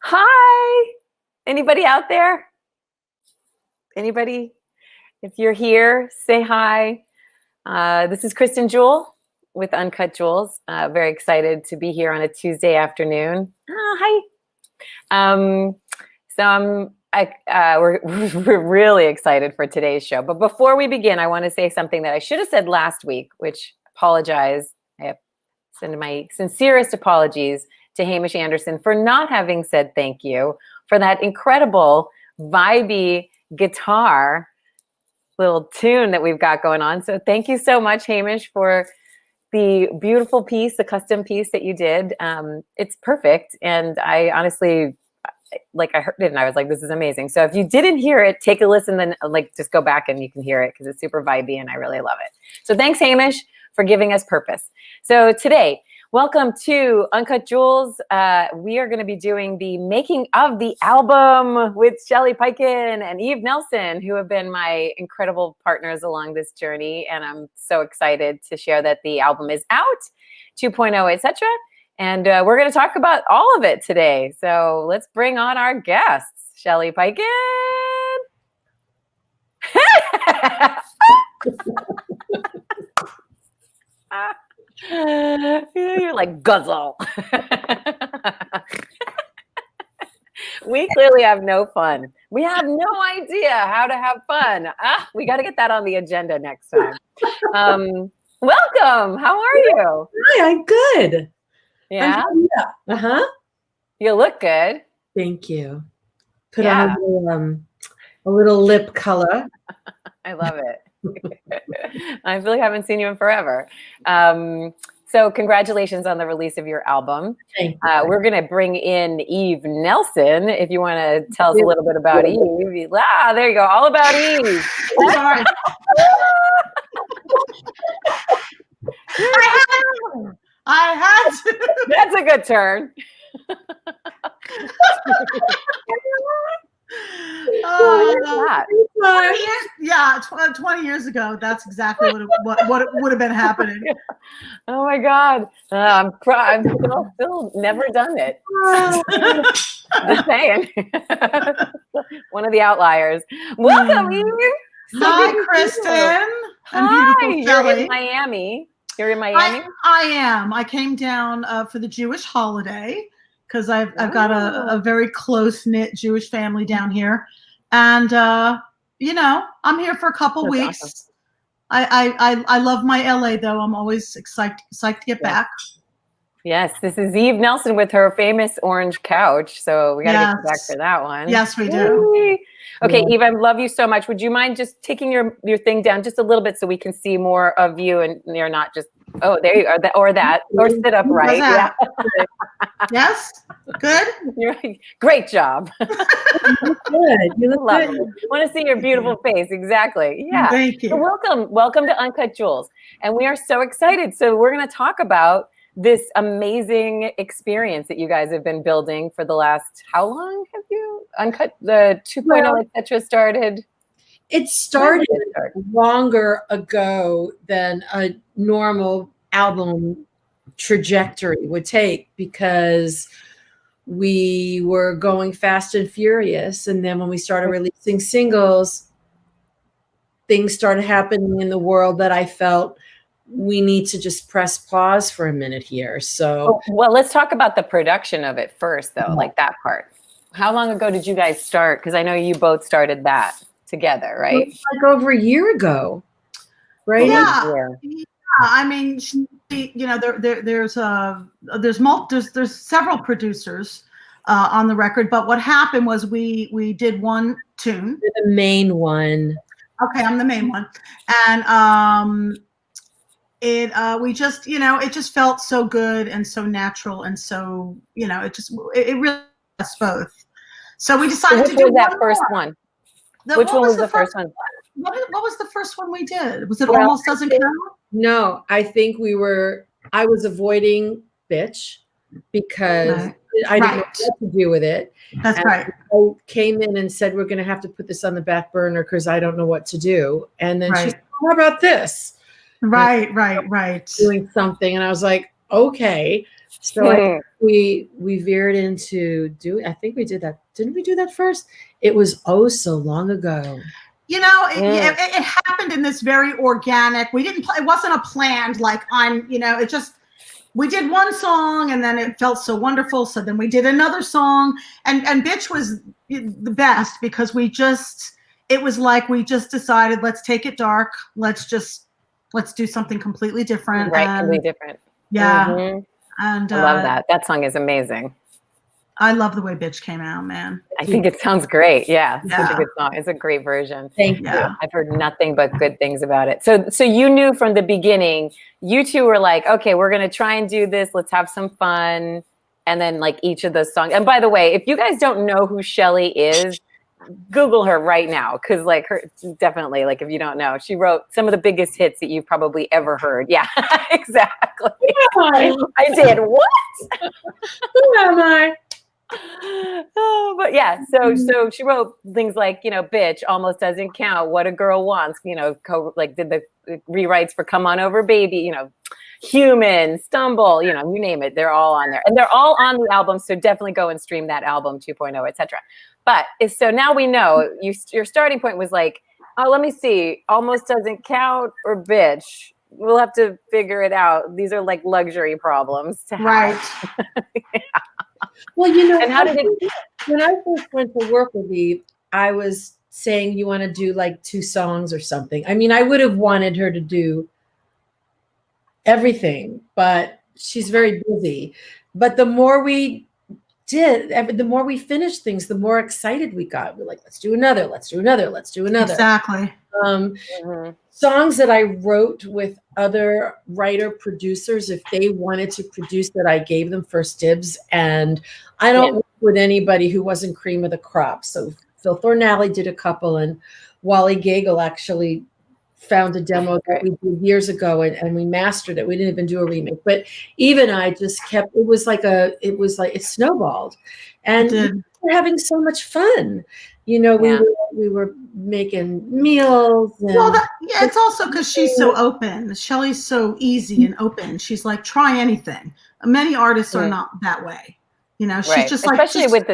Hi. Anybody out there? Anybody? If you're here, say hi. This is Kristin Juel with UnCut Juels. Very excited to be here on a Tuesday afternoon. Hi. We're really excited for today's show. But before we begin, I want to say something that I should have said last week, which apologize. I send my sincerest apologies to Hamish Anderson for not having said thank you for that incredible vibey guitar little tune that we've got going on. So thank you so much, Hamish, for the beautiful piece, the custom piece that you did. It's perfect. And I honestly, I heard it and I was like, this is amazing. So if you didn't hear it, take a listen, then just go back and you can hear it because it's super vibey and I really love it. So thanks, Hamish, for giving us purpose. So today, welcome to UnCut Juels. We are going to be doing the making of the album with Shelly Peiken and Eve Nelson, who have been my incredible partners along this journey. And I'm so excited to share that the album is out, 2.0, etc. And we're going to talk about all of it today. So let's bring on our guests. Shelly Peiken. You're like guzzle. We clearly have no fun. We have no idea how to have fun. We got to get that on the agenda next time. Welcome. How are you? Hi, I'm good. Yeah. Uh-huh. You look good. Thank you. Put on a little lip color. I love it. I feel like I haven't seen you in forever. So congratulations on the release of your album. Thank you. We're going to bring in Eve Nelson. If you want to tell us a little bit about Eve. There you go. All about Eve. Sorry. I had to. That's a good turn. Yeah, 20 years ago. That's exactly what would have been happening. Oh my God, I'm still never done it. Just saying. One of the outliers. Welcome, Eve. Hi, Kristin. Hi. You're in Miami. You're in Miami. I am. I came down for the Jewish holiday because I've got a very close knit Jewish family down here. And, I'm here for a couple weeks. Awesome. I love my LA, though. I'm always psyched to get back. Yes, this is Eve Nelson with her famous orange couch. So we got to get you back for that one. Yes, we do. Okay, Eve, I love you so much. Would you mind just taking your thing down just a little bit so we can see more of you and you're not just, oh, there you are, or sit upright. Yeah. Yes, good. Great job. You look good. You look lovely. I want to see your beautiful face. Exactly. Yeah. Thank you. So welcome to UnCut Juels. And we are so excited. So we're going to talk about this amazing experience that you guys have been building for the last, how long have you UnCut, the 2.0, etc. started? It started longer ago than a normal album trajectory would take because we were going fast and furious. And then when we started releasing singles, things started happening in the world that I felt we need to just press pause for a minute here. So, well, let's talk about the production of it first, though, like that part. How long ago did you guys start? Because I know you both started that together, right? Like over a year ago, right? Yeah. I mean, there's several producers on the record, but what happened was we did one tune. You're the main one. Okay, I'm the main one, and it just felt so good and so natural and so it really us both. So we decided to do that first one. Which one was the first one? What was the first one we did? Was it Almost Doesn't Count? No, I think I was avoiding bitch because I didn't know what to do with it. That's right. I came in and said, we're going to have to put this on the back burner because I don't know what to do. And then she said, how about this? Right. Doing something. And I was like, okay. So I think we veered into I think we did that. Didn't we do that first? It was so long ago. You know, it happened in this very organic. We didn't. It wasn't a planned like it just. We did one song and then it felt so wonderful. So then we did another song, and Bitch was the best because it was like we just decided, let's take it dark. Let's do something completely different. Right, completely different. Yeah. Mm-hmm. And I love that. That song is amazing. I love the way Bitch came out, man. I think it sounds great. Yeah, it's such a good song. It's a great version. Thank you. I've heard nothing but good things about it. So you knew from the beginning, you two were like, okay, we're going to try and do this. Let's have some fun. And then like each of those songs. And by the way, if you guys don't know who Shelly is, Google her right now. Cause like her, definitely like, if you don't know, she wrote some of the biggest hits that you've probably ever heard. Yeah, exactly. Yeah. I did. What? Who am I? Oh, but yeah, so she wrote things like, Bitch, Almost Doesn't Count, What a Girl Wants, did the rewrites for Come On Over Baby, Human, Stumble, you name it, they're all on there. And they're all on the album, so definitely go and stream that album 2.0, etc. But so now we know your starting point was like, oh, let me see, Almost Doesn't Count or Bitch. We'll have to figure it out. These are like luxury problems to have. Right. Yeah. Well, and how did it? When I first went to work with Eve, I was saying you want to do like 2 songs or something. I mean, I would have wanted her to do everything, but she's very busy. But the more we did, the more we finished things, the more excited we got. We're like, let's do another, let's do another, let's do another. Exactly. Songs that I wrote with other writer producers, if they wanted to produce that, I gave them first dibs. And I don't work with anybody who wasn't cream of the crop. So Phil Thornalley did a couple, and Wally Gagel actually found a demo that we did years ago, and we mastered it. We didn't even do a remake, but even I just kept, it was like it snowballed, and we were having so much fun. We were making meals. And it's also because she's so open. Shelly's so easy and open. She's like, try anything. Many artists are not that way. She's just like, especially with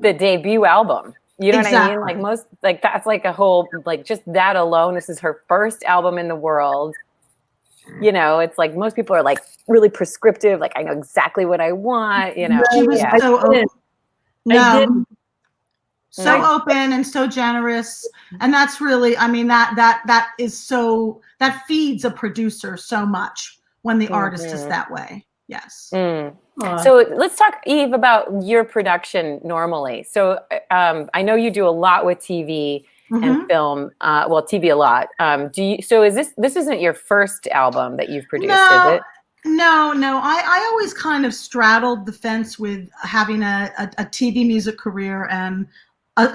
the debut album. You know what I mean? Like most, like that's like a whole, like just that alone. This is her first album in the world. It's like most people are like really prescriptive. Like I know exactly what I want. She was so open. I didn't. So open and so generous. And that's really, I mean, that feeds a producer so much when the artist is that way. Yes. So let's talk, Eve, about your production normally. So I know you do a lot with TV and film. TV a lot. So is this isn't your first album that you've produced, is it? No. I always kind of straddled the fence with having a TV music career and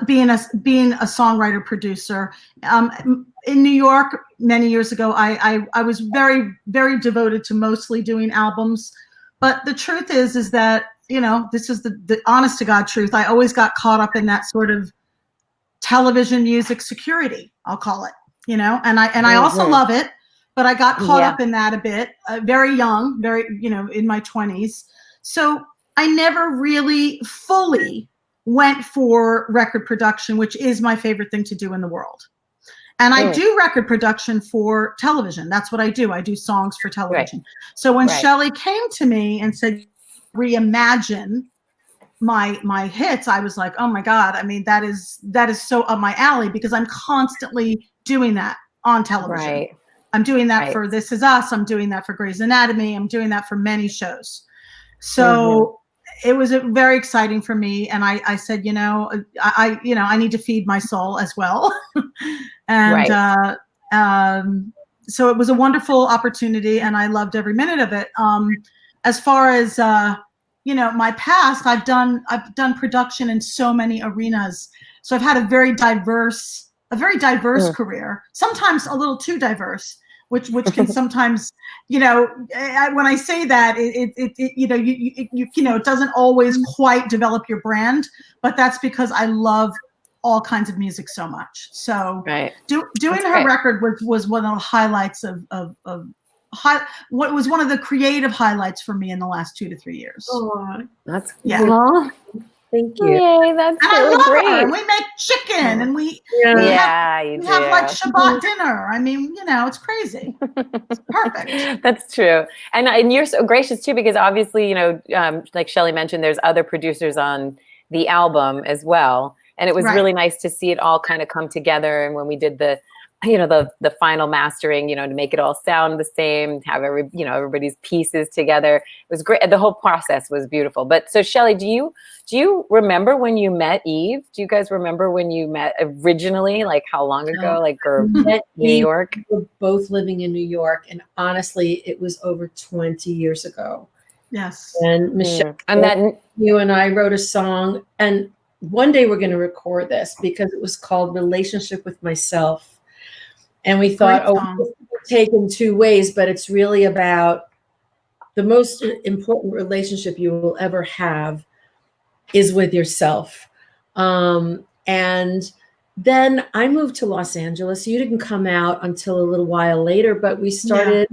being a songwriter producer. In New York many years ago, I was very, very devoted to mostly doing albums. But the truth is that, this is the honest to God truth. I always got caught up in that sort of television music security, I'll call it, and I also love it, but I got caught up in that a bit, very young, very, in my 20s. So I never really fully went for record production, which is my favorite thing to do in the world. And I do record production for television. That's what I do. I do songs for television. So when Shelly came to me and said, reimagine my hits, I was like, oh my God. I mean, that is so up my alley because I'm constantly doing that on television. Right. I'm doing that for This Is Us. I'm doing that for Grey's Anatomy. I'm doing that for many shows. So it was very exciting for me. And I said, I need to feed my soul as well. And so it was a wonderful opportunity and I loved every minute of it. As far as, my past, I've done production in so many arenas. So I've had a very diverse career, sometimes a little too diverse, which can sometimes, when I say that it doesn't always quite develop your brand, but that's because I love all kinds of music so much. So doing her record was one of the highlights of what was one of the creative highlights for me in the last 2 to 3 years. Oh, That's Yeah. Aw. thank you. Yay, that's And I so love great. her. And we make chicken, and we Yeah, you we do. have like Shabbat dinner. I mean, it's crazy. It's perfect. That's true. And you're so gracious too, because obviously, like Shelly mentioned, there's other producers on the album as well. And it was Right. really nice to see it all kind of come together. And when we did the final mastering, to make it all sound the same, have everybody's pieces together. It was great. The whole process was beautiful. But so Shelly, do you remember when you met Eve? Do you guys remember when you met originally? Like how long ago? Or Met New Eve. York? We were both living in New York, and honestly, it was over 20 years ago. Yes. And Michelle, And that you and I wrote a song, and one day we're going to record this because it was called Relationship with Myself. And we thought, this is taken two ways, but it's really about the most important relationship you will ever have is with yourself. And then I moved to Los Angeles. You didn't come out until a little while later, but we started,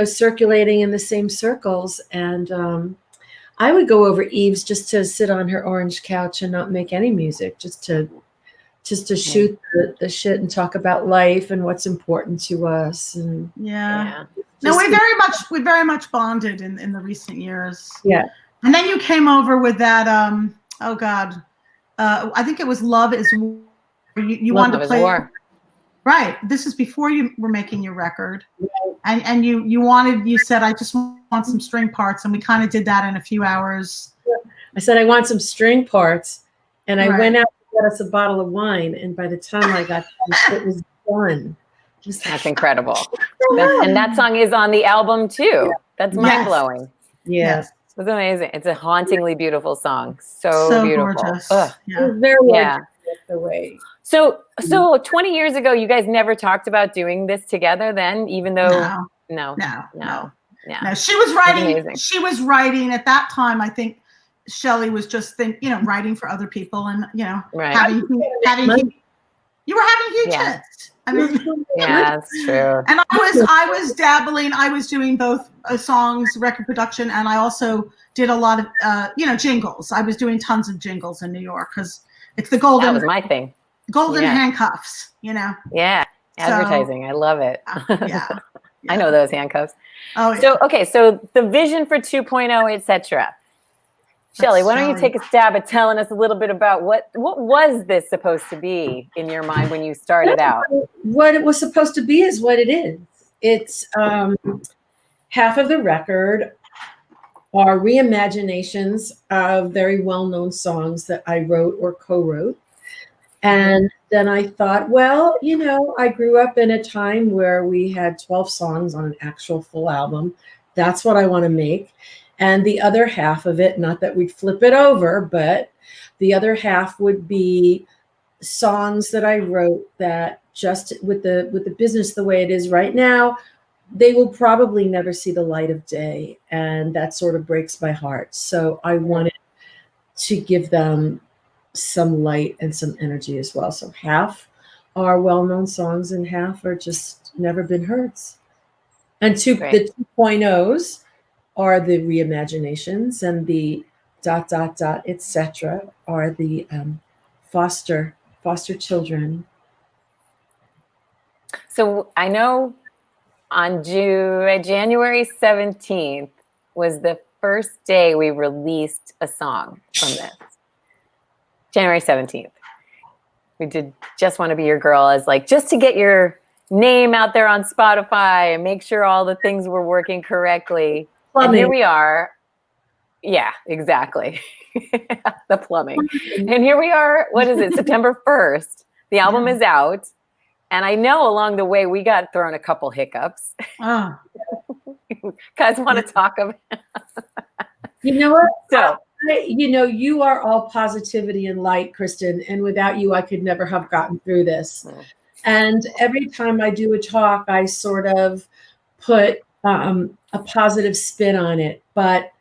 circulating in the same circles. And I would go over Eve's just to sit on her orange couch and not make any music, just to shoot the shit and talk about life and what's important to us. And no, we very much bonded in the recent years. Yeah. And then you came over with that oh God, I think it was Love Is War. You wanted to play War. Right. This is before you were making your record. Right. And you said, I just want some string parts, and we kind of did that in a few hours. I said, I want some string parts, and I Right. went out to get us a bottle of wine, and by the time I got done, it was done. That's incredible. And that song is on the album too. That's mind-blowing. Yes. It's amazing. It's a hauntingly beautiful song. So beautiful. Gorgeous. Yeah. It was very the way. So 20 years ago, you guys never talked about doing this together then, even though no. She was writing at that time. I think Shelly was just writing for other people, and having you were having huge hits. I mean, that's true. And I was dabbling. I was doing both songs, record production, and I also did a lot of jingles. I was doing tons of jingles in New York because it's the golden. That was my thing. Golden handcuffs, Yeah, advertising. I love it. Yeah. I know those handcuffs. Oh, yeah. So the vision for 2.0, etc. Shelly, why don't you take a stab at telling us a little bit about what was this supposed to be in your mind when you started out? What it was supposed to be is what it is. It's half of the record are reimaginations of very well-known songs that I wrote or co-wrote. And then I thought, well, I grew up in a time where we had 12 songs on an actual full album. That's what I want to make. And the other half of it, not that we'd flip it over, but the other half would be songs that I wrote that just with the business the way it is right now, they will probably never see the light of day. And that sort of breaks my heart. So I wanted to give them some light and some energy as well. So half are well-known songs and half are just never been heard. And the 2.0s are the reimaginations, and the ... etc. are the foster children. So I know on January 17th was the first day we released a song from this. January 17th. We did Just Want to Be Your Girl as just to get your name out there on Spotify and make sure all the things were working correctly. Plumbing. And here we are. Yeah, exactly. The plumbing. And here we are. What is it? September 1st. The album is out. And I know along the way we got thrown a couple hiccups. Oh. Guys want to talk about You know what? So you are all positivity and light, Kristin, and without you, I could never have gotten through this. And every time I do a talk, I sort of put a positive spin on it. But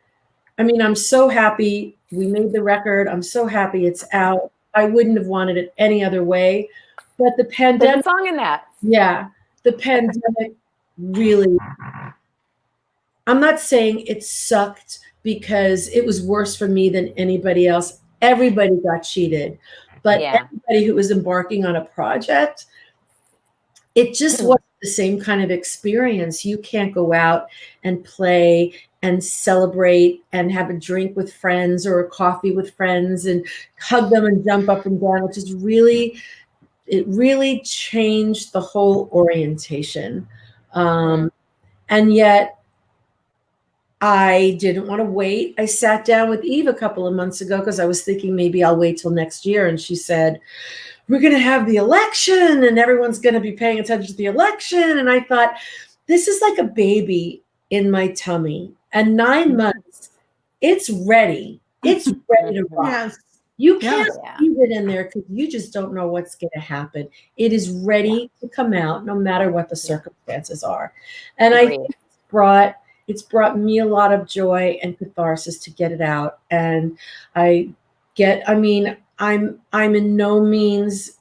I mean, I'm so happy we made the record. I'm so happy it's out. I wouldn't have wanted it any other way. But the pandemic, song in that. Yeah, the pandemic really I'm not saying it sucked because it was worse for me than anybody else. Everybody got cheated, but Yeah. everybody who was embarking on a project, it just wasn't the same kind of experience. You can't go out and play and celebrate and have a drink with friends or a coffee with friends and hug them and jump up and down, which is really, it really changed the whole orientation. And yet I didn't want to wait. I sat down with Eve a couple of months ago because I was thinking maybe I'll wait till next year. And she said, we're going to have the election and everyone's going to be paying attention to the election. And I thought, this is like a baby in my tummy. And 9 months, it's ready. It's ready to rock. Yes. You can't leave it in there because you just don't know what's going to happen. It is ready to come out no matter what the circumstances are. And I think it's brought me a lot of joy and catharsis to get it out. And I'm in no means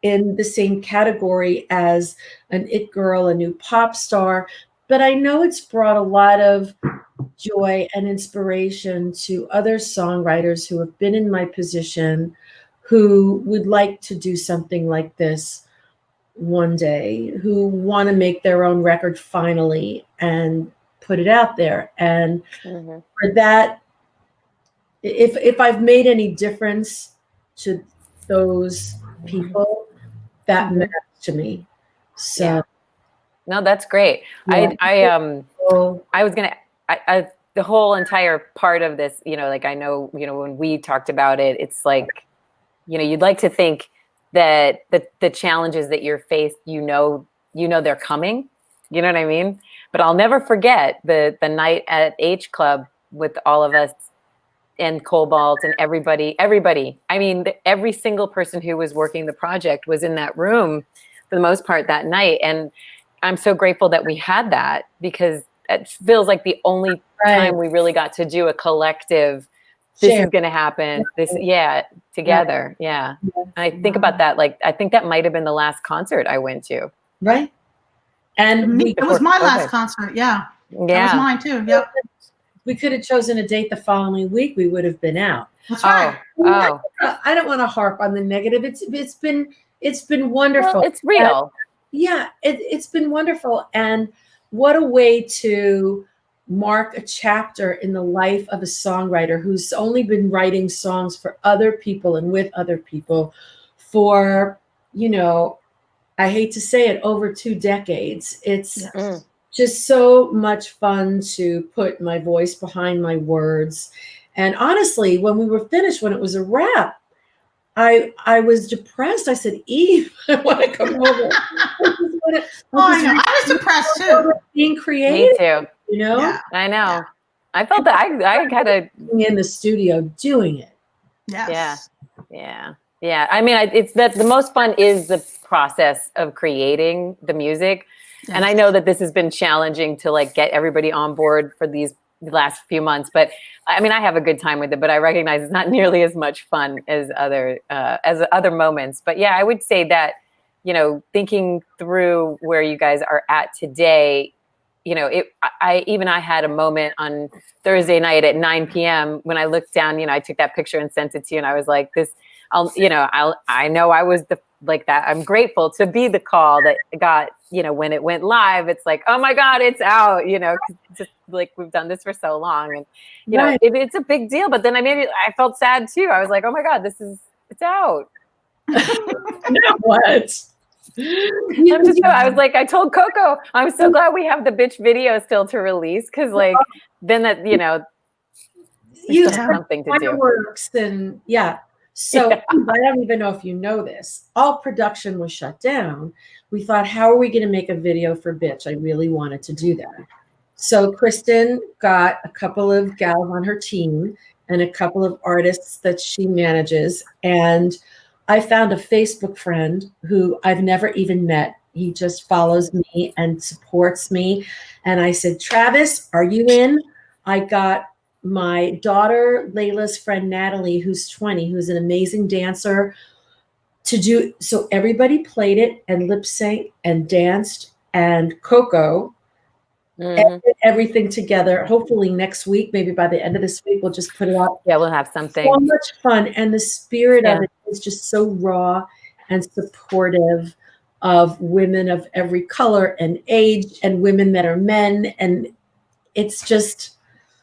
in the same category as an it girl, a new pop star, but I know it's brought a lot of joy and inspiration to other songwriters who have been in my position, who would like to do something like this one day, who want to make their own record finally and put it out there. And for that, if I've made any difference to those people, that matters to me. So no, that's great. I was gonna the whole entire part of this, like, I know, when we talked about it, it's like, you'd like to think that the challenges that you're faced, they're coming, you know what I mean? But I'll never forget the night at H Club with all of us and Cobalt and everybody. I mean, every single person who was working the project was in that room for the most part that night. And I'm so grateful that we had that, because it feels like the only time we really got to do a collective, this is going to happen. Together. Yeah. And I think about that. Like, I think that might've been the last concert I went to. Right. And it was my last concert. Yeah. That was mine too. Yep. We could have chosen a date the following week. We would have been out. That's right. I don't want to harp on the negative. It's been wonderful. Well, it's real. It's been wonderful. And what a way to mark a chapter in the life of a songwriter who's only been writing songs for other people and with other people for, I hate to say it, over 2 decades. It's just so much fun to put my voice behind my words. And honestly, when we were finished, when it was a wrap, I was depressed. I said, Eve, I want to come over. I was depressed too. Being creative. Me too. Yeah. I know. Yeah. I felt that I kind of in the studio doing it. Yes. Yeah. I mean, it's that the most fun is the process of creating the music. Yes. And I know that this has been challenging to like get everybody on board for these last few months, but I mean, I have a good time with it, but I recognize it's not nearly as much fun as other moments. But yeah, I would say that, thinking through where you guys are at today, I had a moment on Thursday night at 9 p.m. when I looked down, I took that picture and sent it to you, and I was like, I know I was like that. I'm grateful to be the call that got, when it went live, it's like, oh my God, it's out, just like we've done this for so long. And, it's a big deal. But then I felt sad too. I was like, oh my God, it's out. Now what? I was like, I told Coco, I'm so glad we have the bitch video still to release. Cause like, then that, you have something to do. Fireworks and So I don't even know if you know this. All production was shut down. We thought, how are we going to make a video for Bitch? I really wanted to do that. So Kristin got a couple of gals on her team and a couple of artists that she manages. And I found a Facebook friend who I've never even met. He just follows me and supports me. And I said, Travis, are you in? I got my daughter, Layla's friend, Natalie, who's 20, who's an amazing dancer, to do. So everybody played it and lip synced and danced. And Coco Mhm. edit everything together. Hopefully next week, maybe by the end of this week, we'll just put it out. Yeah, we'll have So something. much fun. And the spirit of Yeah. it is just so raw and supportive of women of every color and age and women that are men. And it's just,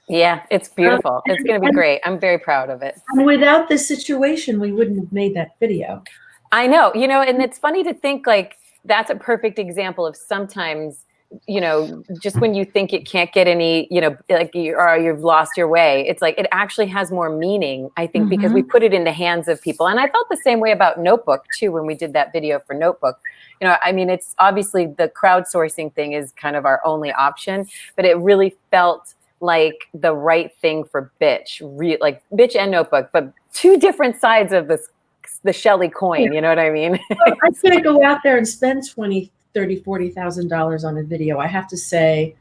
Yeah, it's beautiful. It's going to be great. I'm very proud of it. and without this situation, we wouldn't have made that video. I know, and it's funny to think like that's a perfect example of sometimes, just when you think it can't get any, like you've lost your way, it's like it actually has more meaning, I think, because we put it in the hands of people. And I felt the same way about Notebook too, when we did that video for Notebook. I mean, it's obviously the crowdsourcing thing is kind of our only option, but it really felt like the right thing for Bitch, like Bitch and Notebook, but two different sides of the Shelly coin, you know what I mean? Well, I can't go out there and spend $20,000, $30,000, $40,000 on a video. I have to say,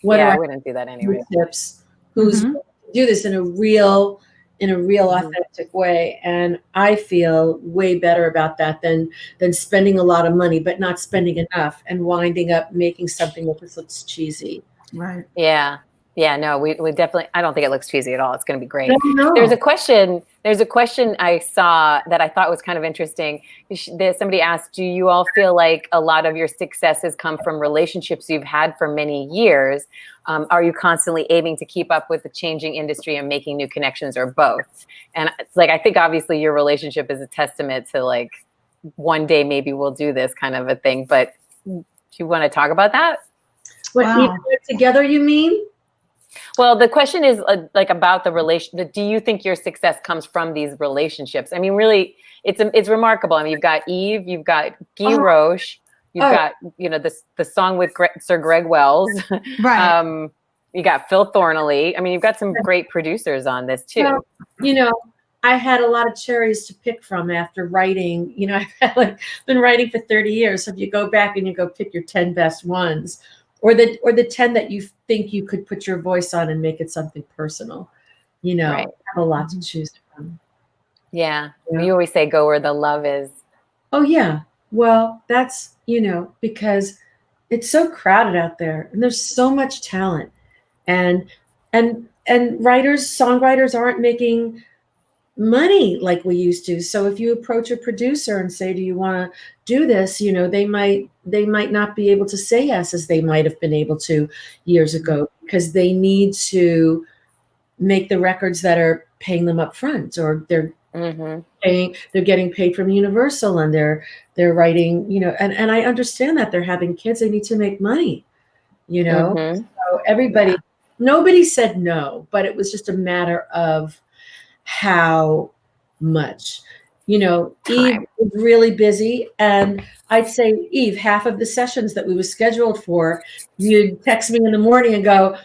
what I are wouldn't do that anyway. tips? Who's do this in a real, authentic way? And I feel way better about that than spending a lot of money, but not spending enough and winding up making something that just looks cheesy. Right. Yeah. Yeah, no, we definitely, I don't think it looks cheesy at all. It's going to be great. No. There's a question I saw that I thought was kind of interesting. Somebody asked, do you all feel like a lot of your successes come from relationships you've had for many years? Are you constantly aiming to keep up with the changing industry and making new connections, or both? And like, I think obviously your relationship is a testament to like, one day maybe we'll do this kind of a thing, but do you want to talk about that? What, Wow. together, you mean? Well, the question is like about the relation. Do you think your success comes from these relationships? I mean, really, it's remarkable. I mean, you've got Eve, you've got Guy Roche, you've got the song with Sir Greg Wells, Right. You got Phil Thornley. I mean, you've got some great producers on this too. Well, I had a lot of cherries to pick from after writing. I've been writing for 30 years. So if you go back and you go pick your 10 best ones, or the 10 that you think you could put your voice on and make it something personal, Right. I have a lot to choose from. Yeah. You always say go where the love is. Oh yeah. Well, that's, because it's so crowded out there and there's so much talent, and songwriters aren't making money like we used to. So if you approach a producer and say, do you want to do this? They might not be able to say yes as they might have been able to years ago, because they need to make the records that are paying them up front, or they're getting paid from Universal, and they're writing, and I understand that they're having kids, they need to make money, so nobody said no, but it was just a matter of how much. Eve was really busy, and I'd say, Eve, half of the sessions that we were scheduled for, you'd text me in the morning and go,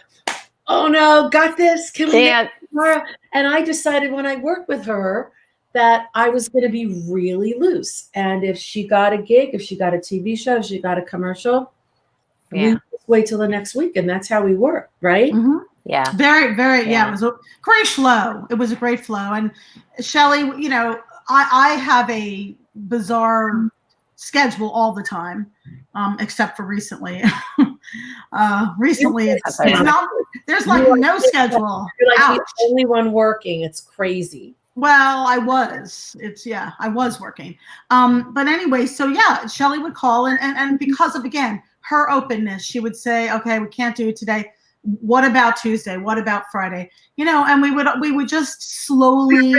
oh no, got this, can we get it tomorrow? And I decided when I worked with her that I was going to be really loose, and if she got a gig, if she got a TV show, if she got a commercial, we just wait till the next week, and that's how we work, right? Yeah. Very, very, it was a great flow. It was a great flow. And Shelly, I have a bizarre schedule all the time, except for recently. Recently, it's not, there's like no schedule. You're like the only one working. It's crazy. Well, I was working. But anyway, so Shelly would call, and because of, again, her openness, she would say, okay, we can't do it today. What about Tuesday? What about Friday? And we would just slowly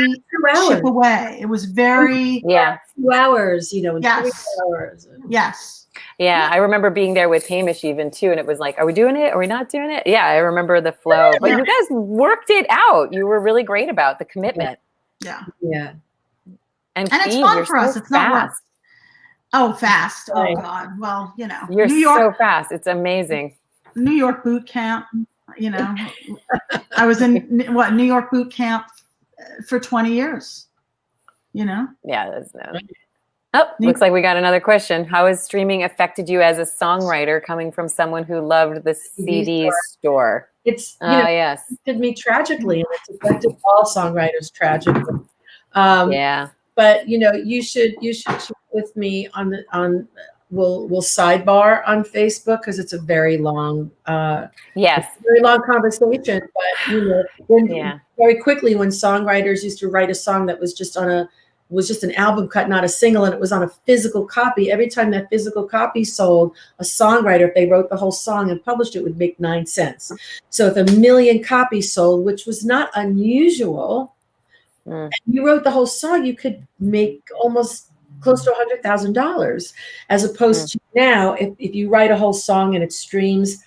chip away. It was very 2 hours, yes. 3 hours. Yes. Yeah, I remember being there with Hamish even too, and it was like, are we doing it? Are we not doing it? Yeah, I remember the flow. But you guys worked it out. You were really great about the commitment. Yeah. And it's fun for us. It's not work. Oh, fast. Right. Oh God. Well, you're New York, so fast. It's amazing. New York boot camp. I was in New York boot camp for 20 years. Yeah, that's no. Oh, looks like we got another question. How has streaming affected you as a songwriter, coming from someone who loved the CD store? It's yes, affected me tragically, and it's affected all songwriters tragically. But you should check with me on we'll sidebar on Facebook because it's a very long Yes. very long conversation. But you know, when Yeah. very quickly when songwriters used to write a song that was just an album cut, not a single, and it was on a physical copy. Every time that physical copy sold, a songwriter, if they wrote the whole song and published it, would make 9 cents. So if 1 million copies sold, which was not unusual, and you wrote the whole song, you could make almost close to $100,000. As opposed to now, if you write a whole song and it streams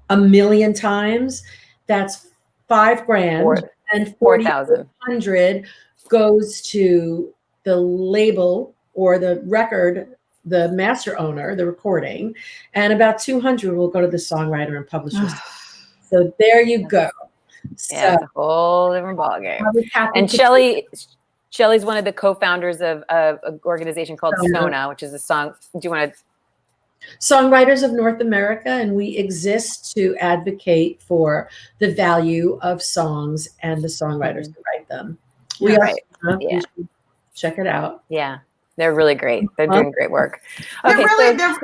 1 million times, that's $5,000, and 4,400 goes to the label or the record, the master owner, the recording, and about 200 will go to the songwriter and publisher. So there you go. Yeah, it's a whole different ballgame. And Shelly's one of the co-founders of an organization called SONA, which is a song. Do you want to? Songwriters of North America, and we exist to advocate for the value of songs and the songwriters who write them. We are. You should check it out. Yeah, they're really great. They're doing great work. Okay,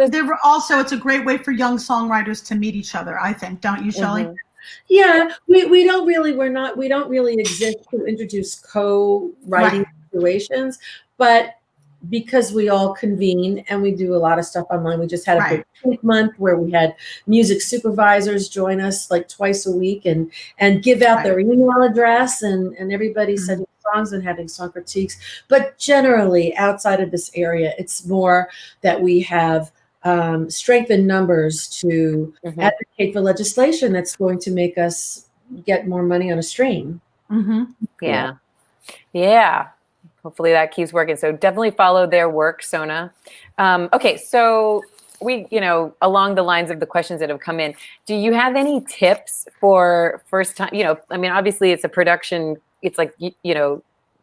they're also, it's a great way for young songwriters to meet each other, I think, don't you, Shelly? Yeah, we don't really exist to introduce co-writing situations, but because we all convene and we do a lot of stuff online. We just had a big month where we had music supervisors join us like twice a week and give out their email address, and everybody sending songs and having song critiques. But generally outside of this area, it's more that we have strength in numbers to advocate for legislation that's going to make us get more money on a stream. Yeah. Hopefully that keeps working. So definitely follow their work, SONA. Okay, so we, along the lines of the questions that have come in, do you have any tips for first time? I mean, obviously it's a production. It's like,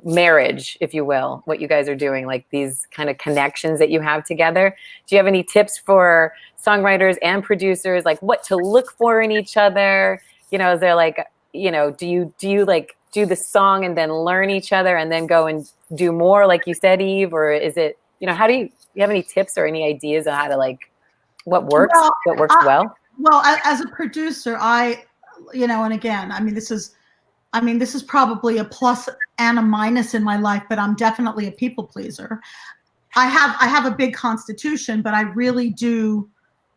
marriage, if you will, what you guys are doing, like these kind of connections that you have together. Do you have any tips for songwriters and producers, like what to look for in each other? Is there like, do you like do the song and then learn each other and then go and do more, like you said, Eve? Or is it, how do you have any tips or any ideas on how to like, what works well? Well, as a producer, and again, this is probably a plus and a minus in my life, but I'm definitely a people pleaser. I have a big constitution, but I really do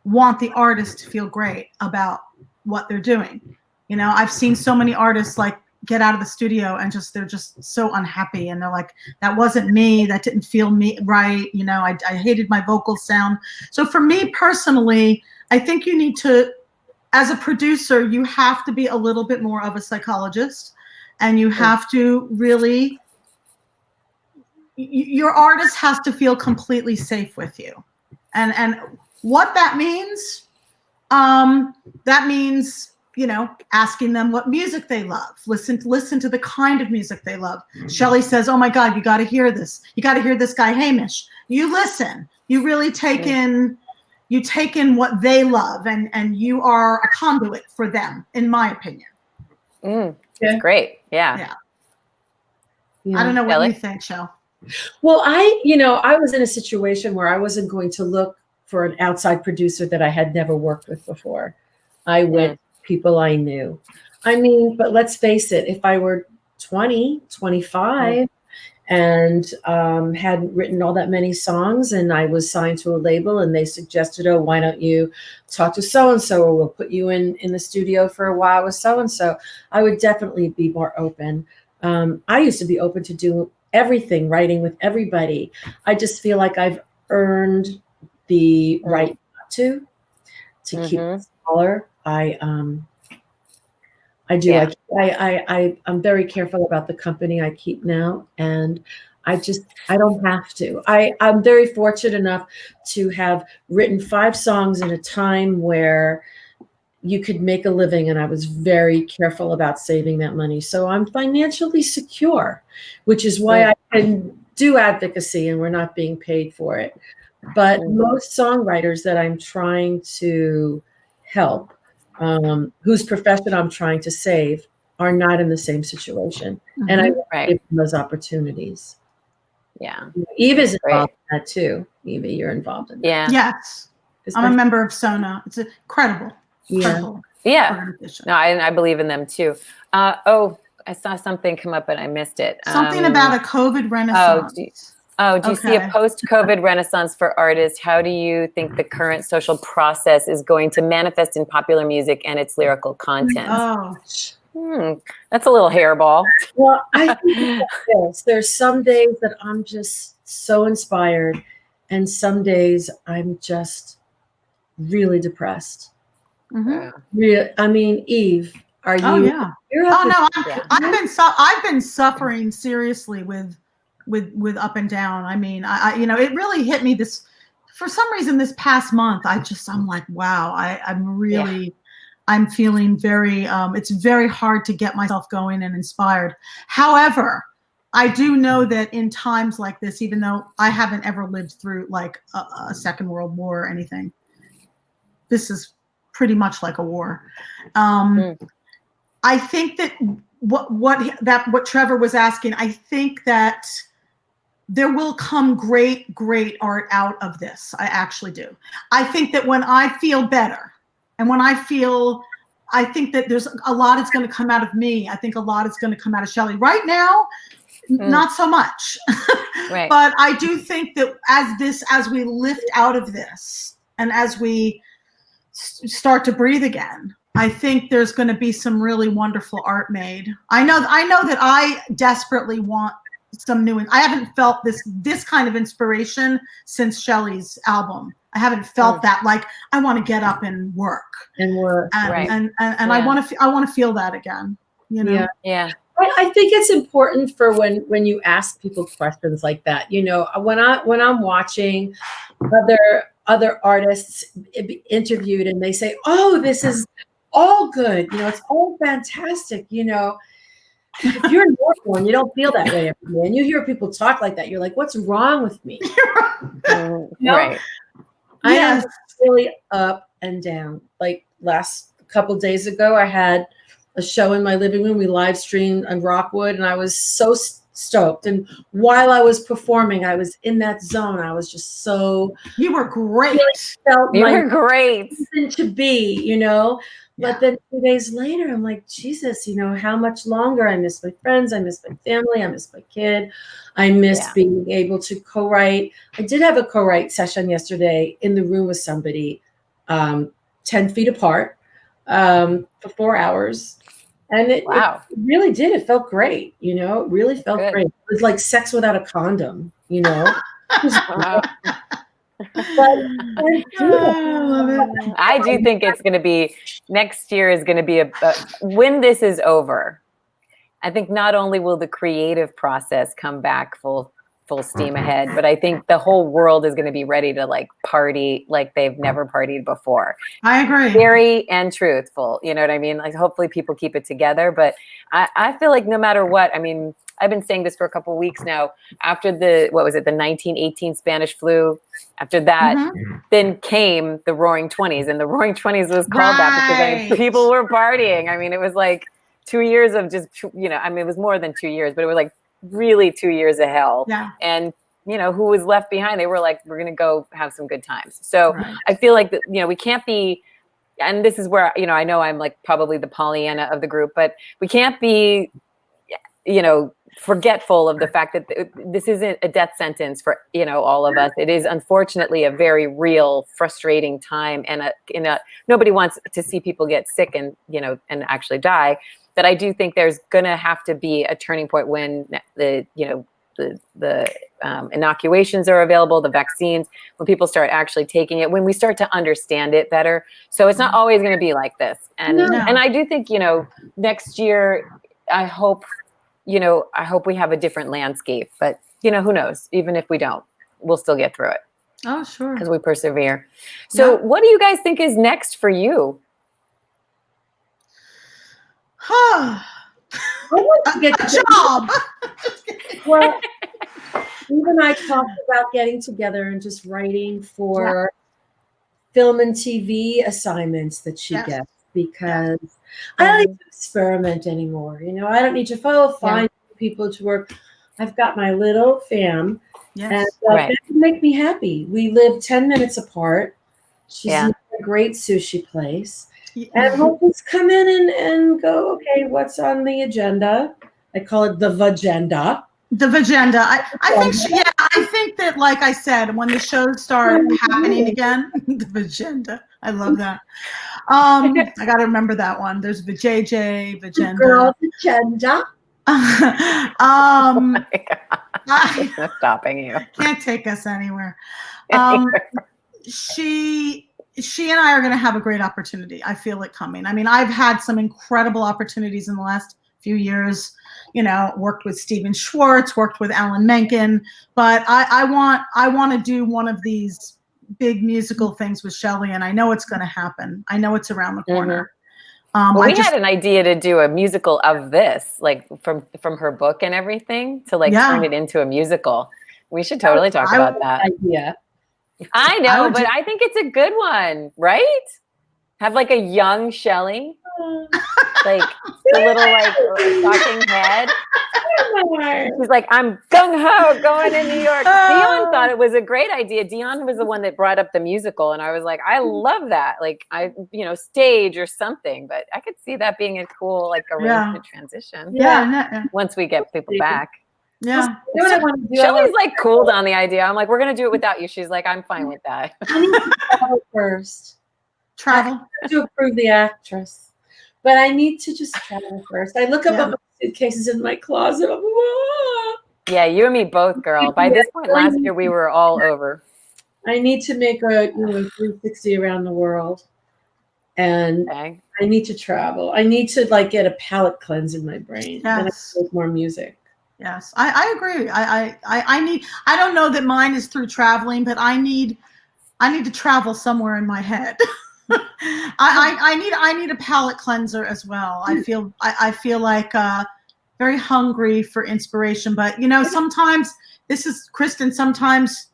want the artist to feel great about what they're doing. I've seen so many artists like get out of the studio and they're just so unhappy, and they're like, that wasn't me, that didn't feel me right. I hated my vocal sound. So for me personally, I think you need to, as a producer, you have to be a little bit more of a psychologist, and you have to really, your artist has to feel completely safe with you. And what that means, asking them what music they love, listen to the kind of music they love. Shelly says, oh my God, you got to hear this. You got to hear this guy, Hamish. You listen, you really take in what they love, and you are a conduit for them, in my opinion. That's great. Yeah. I don't know what you think, Shell. Well, I was in a situation where I wasn't going to look for an outside producer that I had never worked with before. I went people I knew. But let's face it, if I were 20, 25 and hadn't written all that many songs, and I was signed to a label and they suggested, oh, why don't you talk to so-and-so, or we'll put you in the studio for a while with so-and-so, I would definitely be more open. I used to be open to do everything, writing with everybody. I just feel like I've earned the right not to keep it smaller. I'm very careful about the company I keep now, and I don't have to. I'm very fortunate enough to have written 5 songs in a time where you could make a living, and I was very careful about saving that money. So I'm financially secure, which is why I can do advocacy and we're not being paid for it. But most songwriters that I'm trying to help, whose profession I'm trying to save, are not in the same situation. And I give them those opportunities. Yeah. Eve is involved in that too. Evie. You're involved in that. Yeah. Yes. I'm a member of Sona. It's incredible. Incredible Yeah. organization. No, I believe in them too. I saw something come up and I missed it. Something about a COVID renaissance. Do you see a post-COVID renaissance for artists? How do you think the current social process is going to manifest in popular music and its lyrical content? That's a little hairball. Well, I think this. There's some days that I'm just so inspired, and some days I'm just really depressed. I mean, Eve, are you? Oh yeah. I've been suffering seriously with up and down. I mean, I it really hit me for some reason this past month. I'm like, wow, I'm feeling very, it's very hard to get myself going and inspired. However, I do know that in times like this, even though I haven't ever lived through like a Second World War or anything, this is pretty much like a war. I think that what Trevor was asking, I think that there will come great art out of this. I actually do. I think that when I feel better and when I think that there's a lot is going to come out of me. I think a lot is going to come out of Shelly. Right now, not so much. Right. But I do think that as we lift out of this and as we start to breathe again, I think there's going to be some really wonderful art made. I know that I desperately want some new. I haven't felt this kind of inspiration since Shelly's album. I haven't felt that like I want to get up and work and I want to feel that again. You know? Yeah. I think it's important for when you ask people questions like that. You know, when I'm watching other artists interviewed and they say, "Oh, this is all good. You know, it's all fantastic." You know, if you're normal and you don't feel that way every day, and you hear people talk like that, you're like, "What's wrong with me?" You know? Right. I am really up and down. Like last couple days ago, I had a show in my living room. We live streamed on Rockwood, and I was so stoked. And while I was performing, I was in that zone. I was just so. You were great. You were great. To be, you know. But then 2 days later, I'm like, Jesus, you know, how much longer? I miss my friends. I miss my family. I miss my kid. I miss being able to co-write. I did have a co-write session yesterday in the room with somebody 10 feet apart for 4 hours. And it really did. It felt great. You know, it really felt great. It was like sex without a condom, you know. I do think it's going to be next year is going to be when this is over. I think not only will the creative process come back full steam ahead, but I think the whole world is going to be ready to like party like they've never partied before. I agree. Scary and truthful. You know what I mean? Like hopefully people keep it together, but I feel like no matter what, I mean, I've been saying this for a couple of weeks now. After the 1918 Spanish flu, after that, then came the Roaring 20s, and the Roaring 20s was called that because I mean, people were partying. I mean, it was like 2 years of just, you know, I mean, it was more than 2 years, but it was like really 2 years of hell. Yeah. And you know, who was left behind? They were like, we're going to go have some good times. So I feel like that, you know, we can't be. And this is where, you know, I know I'm like probably the Pollyanna of the group, but we can't be, you know, forgetful of the fact that this isn't a death sentence for, you know, all of us. It is unfortunately a very real, frustrating time, and nobody wants to see people get sick and, you know, and actually die. But I do think there's going to have to be a turning point when the inoculations are available, the vaccines, when people start actually taking it, when we start to understand it better. So it's not always going to be like this. And and I do think, you know, next year, I hope we have a different landscape, but you know, who knows? Even if we don't, we'll still get through it. Oh, sure. Because we persevere. So what do you guys think is next for you? I want to get a job. Well, even I talked about getting together and just writing for film and TV assignments that she gets, because I don't need to experiment anymore. You know, I don't need to find people to work. I've got my little fam, Yes. and Right. that would make me happy. We live 10 minutes apart. She's Yeah. in a great sushi place. Yeah. And we'll just come in and go, okay, what's on the agenda? I call it the vagenda. The vagenda. I think that, like I said, when the shows start happening again, the vagenda. I love that. I got to remember that one. There's vajayjay, vagenda. Girl agenda. Oh my God. I No stopping you. can't take us anywhere. She and I are going to have a great opportunity. I feel it coming. I mean, I've had some incredible opportunities in the last few years. You know, worked with Stephen Schwartz, worked with Alan Menken, but I want to do one of these big musical things with Shelly, and I know it's going to happen. I know it's around the corner. Well, we had an idea to do a musical of this, like from her book and everything, to like turn it into a musical. We should totally talk about that. Idea. I know, but I think it's a good one, right? Have like a young Shelly, like the little like talking head. She's like, I'm gung ho going to New York. Dion thought it was a great idea. Dion was the one that brought up the musical, and I was like, I love that. Like, stage or something. But I could see that being a cool like arrangement transition. Yeah. Once we get people back. Yeah. You know what I want to do? Shelly's like cooled on the idea. I'm like, we're gonna do it without you. She's like, I'm fine with that. I need to travel first. Travel. I have to approve the actress, but I need to just travel first. I look up at my suitcases in my closet. Yeah, you and me both, girl. By this point last year, we were all over. I need to make a 360 around the world, and I need to travel. I need to like get a palate cleanse in my brain. Then I can make more music. Yes, I agree. I don't know that mine is through traveling, but I need to travel somewhere in my head. I need a palate cleanser as well. I feel like very hungry for inspiration, but sometimes this is Kristin. Sometimes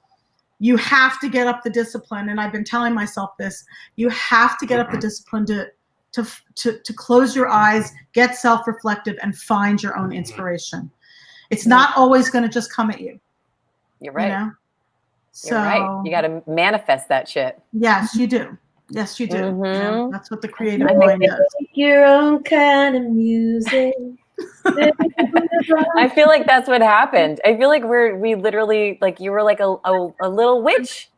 you have to get up the discipline, and I've been telling myself this. You have to get up the discipline to close your eyes, get self-reflective, and find your own inspiration. It's not always going to just come at you. You're right. So, you're right. You got to manifest that shit. Yes, you do. Yes, you do. Mm-hmm. That's what the creative mind does. Make your own kind of music. I feel like that's what happened. I feel like we literally, like, you were like a little witch,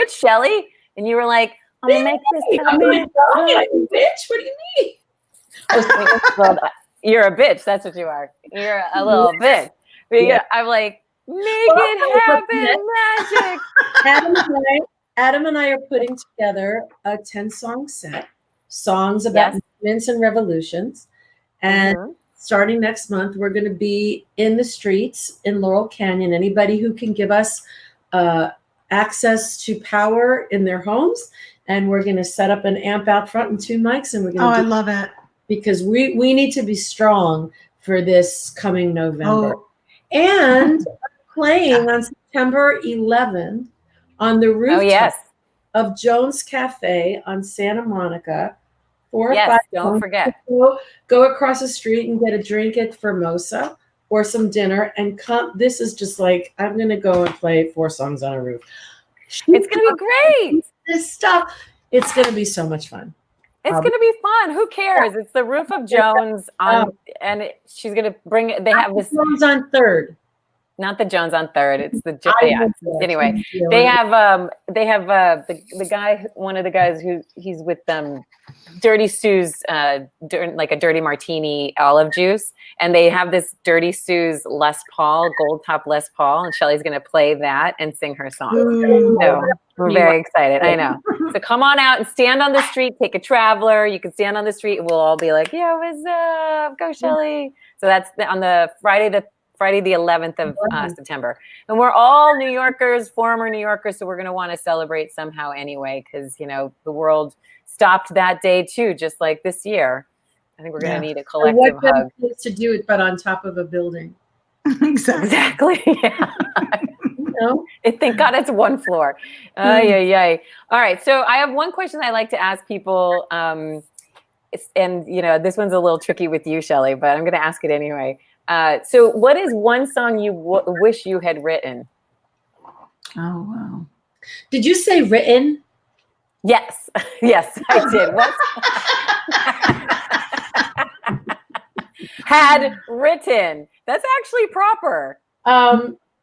Shelly, and you were like, I'm gonna make this happen. Oh my God, bitch! What do you mean? Well, you're a bitch. That's what you are. You're a little bitch. But yeah, I'm like, make it happen, magic. Adam and I are putting together a 10-song set, songs about movements and revolutions. And starting next month, we're going to be in the streets in Laurel Canyon. Anybody who can give us access to power in their homes. And we're going to set up an amp out front and 2 mics. And we're going to I love it. Because we need to be strong for this coming November. And playing on September 11th on the rooftop of Jones Cafe on Santa Monica. 4 or 5 don't forget. Go across the street and get a drink at Formosa or some dinner and come. This is just like, I'm going to go and play 4 songs on a roof. It's going to be great. This stuff, it's going to be so much fun. It's going to be fun. Who cares? It's the roof of Jones and she's going to bring it. They have this. Jones on 3rd. Not the Jones on 3rd. It's the anyway. They have the guy, one of the guys who he's with them, Dirty Sue's like a dirty martini olive juice, and they have this Dirty Sue's Les Paul, gold top Les Paul, and Shelly's going to play that and sing her song. So we're very excited. I know. So come on out and stand on the street. Take a traveler. You can stand on the street, and we'll all be like, "Yeah, what's up? Go Shelly!" So that's on the Friday the 11th of September. And we're all New Yorkers, former New Yorkers, so we're going to want to celebrate somehow anyway, because, the world stopped that day too, just like this year. I think we're going to need a collective hug. What to do it, but on top of a building. Exactly. Yeah. Thank God it's 1 floor. All right. So I have one question I like to ask people. And this one's a little tricky with you, Shelly, but I'm going to ask it anyway. So what is one song you wish you had written? Oh, wow. Did you say written? Yes. Yes, I did. What? Had written. That's actually proper.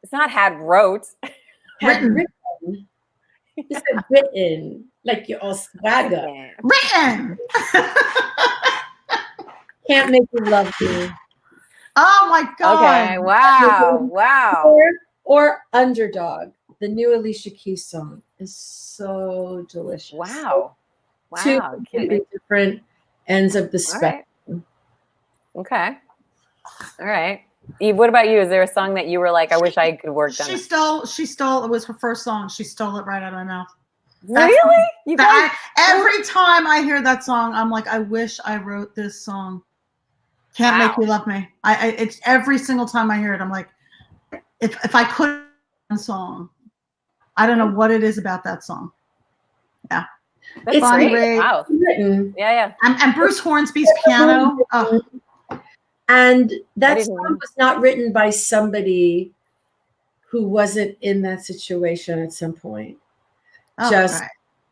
It's not had wrote. Had written. You said written, like you're all swagger. Written. Can't Make You Love Me. Oh my God. Okay. Wow. Wow. Or Underdog. The new Alicia Keys song is so delicious. Wow. Wow. Two completely different ends of the spectrum. Right. Okay. All right. Eve, what about you? Is there a song that you were like, I wish I could work on? She stole, it was her first song. She stole it right out of my mouth. Really? You guys? Every time I hear that song, I'm like, I wish I wrote this song. Can't Make You Love Me. It's every single time I hear it, I'm like, if I could write a song, I don't know what it is about that song. Yeah. That's Bonnie great. Raitt. Wow. Yeah. And Bruce Hornsby's piano. Oh. And that song was not written by somebody who wasn't in that situation at some point. Just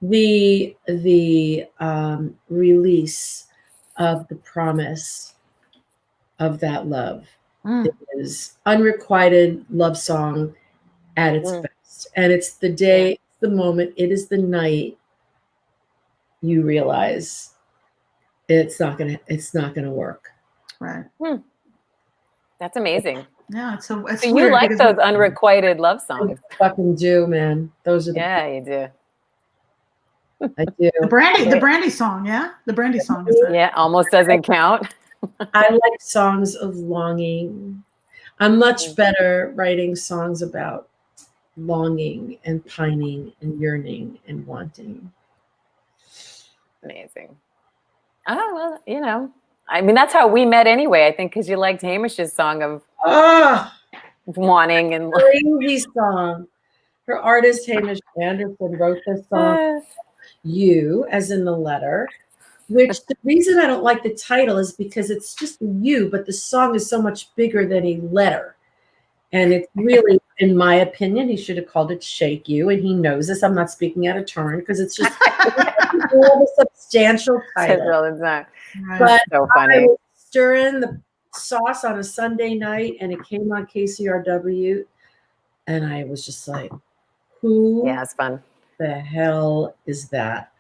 the release of the promise of that love. It is unrequited love song at its best. And it's the day, the moment, it is the night you realize it's not gonna work. Right. That's amazing. Yeah, it's so you like those unrequited love songs. I fucking do, man. Those are you do. I do. The Brandy song, yeah? The Brandy song is Yeah, almost doesn't count. I like songs of longing. I'm much better writing songs about longing and pining and yearning and wanting. Amazing. Oh, well, I mean, that's how we met anyway, I think, because you liked Hamish's song of wanting and crazy song. Her artist, Hamish Anderson, wrote this song, You, as in the letter, which the reason I don't like the title is because it's just a U, but the song is so much bigger than a letter. And it's really, in my opinion, he should have called it Shake You. And he knows this. I'm not speaking out of turn because it's just more of a substantial title. But so funny. I was stirring the sauce on a Sunday night and it came on KCRW. And I was just like, who it's fun. the hell is that?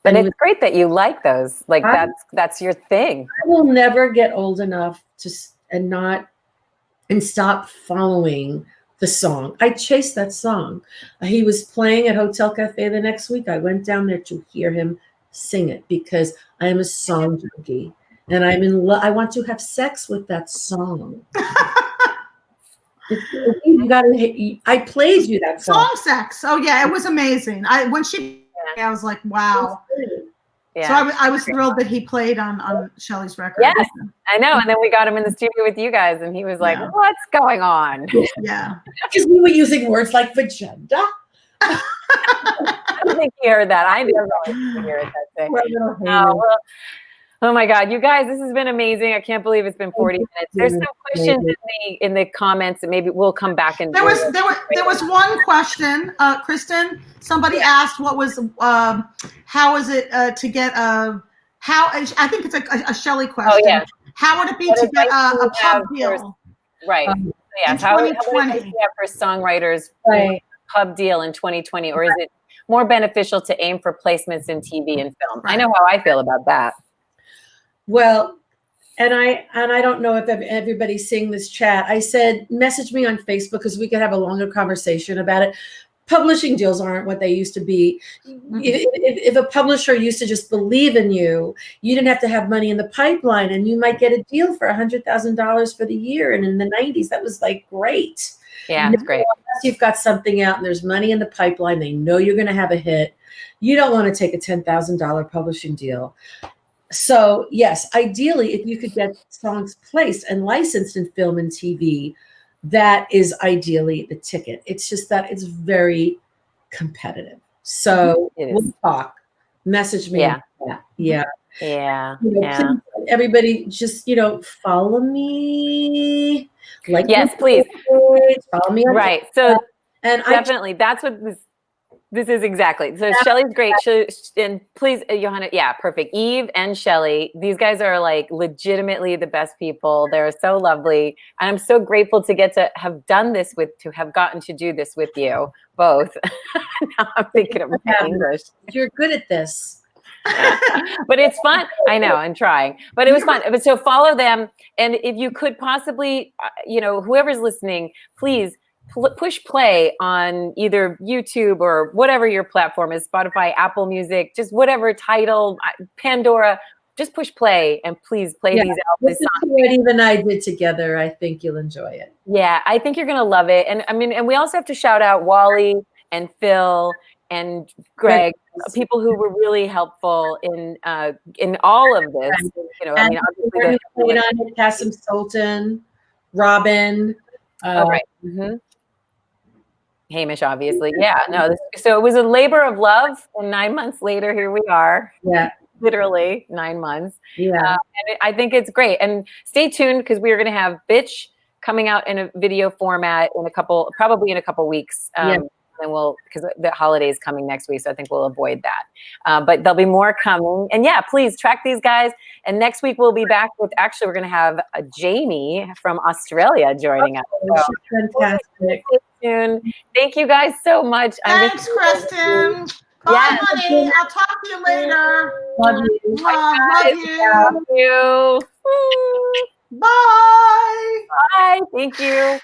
But it's great that you like those. Like that's your thing. I will never get old enough to stop following the song. I chased that song. He was playing at Hotel Cafe the next week. I went down there to hear him sing it because I am a song junkie and I'm in love. I want to have sex with that song. You gotta. I played you that song. Song sex. Oh yeah, it was amazing. I was like, wow. Yeah. So I was thrilled that he played on Shelly's record. Yes, I know. And then we got him in the studio with you guys, and he was like, "What's going on?" Yeah, because we were using words like vagina. I don't think he heard that. I never really hear it that day. Oh my God, you guys, this has been amazing. I can't believe it's been 40 minutes. There's some questions in the comments, and maybe we'll come back and there was one question, Kristin. Somebody asked what was how is it to get I think it's a Shelly question. Oh yeah. How would it be to get a pub deal? Right. Yeah. How would it be for songwriters pub deal in 2020, or is it more beneficial to aim for placements in TV and film? I know how I feel about that. Well, and I don't know if everybody's seeing this chat. I said, message me on Facebook because we could have a longer conversation about it. Publishing deals aren't what they used to be. If a publisher used to just believe in you, you didn't have to have money in the pipeline and you might get a deal for $100,000 for the year. And in the 90s, that was like great. Yeah, it's great. Unless you've got something out and there's money in the pipeline, they know you're going to have a hit. You don't want to take a $10,000 publishing deal. So yes, ideally, if you could get songs placed and licensed in film and TV, that is ideally the ticket. It's just that it's very competitive. So we'll talk. Message me. Yeah. Yeah. Yeah. Please, everybody just, follow me. Like, Yes, please. Follow me on Right. So and definitely, that's what this is exactly. So Shelly's great. And please, Johanna, yeah, perfect. Eve and Shelly, these guys are like legitimately the best people. They're so lovely. And I'm so grateful to get to have done this to have gotten to do this with you both. Now I'm thinking of my English. You're good at this. But it's fun. I know, I'm trying, but it was fun. But so follow them. And if you could possibly, whoever's listening, please push play on either YouTube or whatever your platform is, Spotify, Apple Music, just whatever title, Pandora, just push play and please play these albums. This is what Eve and I did together. I think you'll enjoy it. Yeah, I think you're going to love it. And I mean, and we also have to shout out Wally and Phil and Greg, people who were really helpful in all of this. Obviously played on it, Kasim Sultan, Robin. Right. Hamish, obviously. Yeah, no. So it was a labor of love, and 9 months later, here we are. Yeah. Literally 9 months. Yeah. And I think it's great. And stay tuned because we are going to have Bitch coming out in a video format probably in a couple weeks. And because the holiday is coming next week, so I think we'll avoid that. But there'll be more coming. And yeah, please track these guys. And next week we'll be back with, actually, we're going to have Jamie from Australia joining us. So, fantastic. Stay tuned. Thank you guys so much. Thanks, Kristin. Bye, honey. I'll talk to you later. Love you. Love you. Love you. Bye. Bye. Thank you.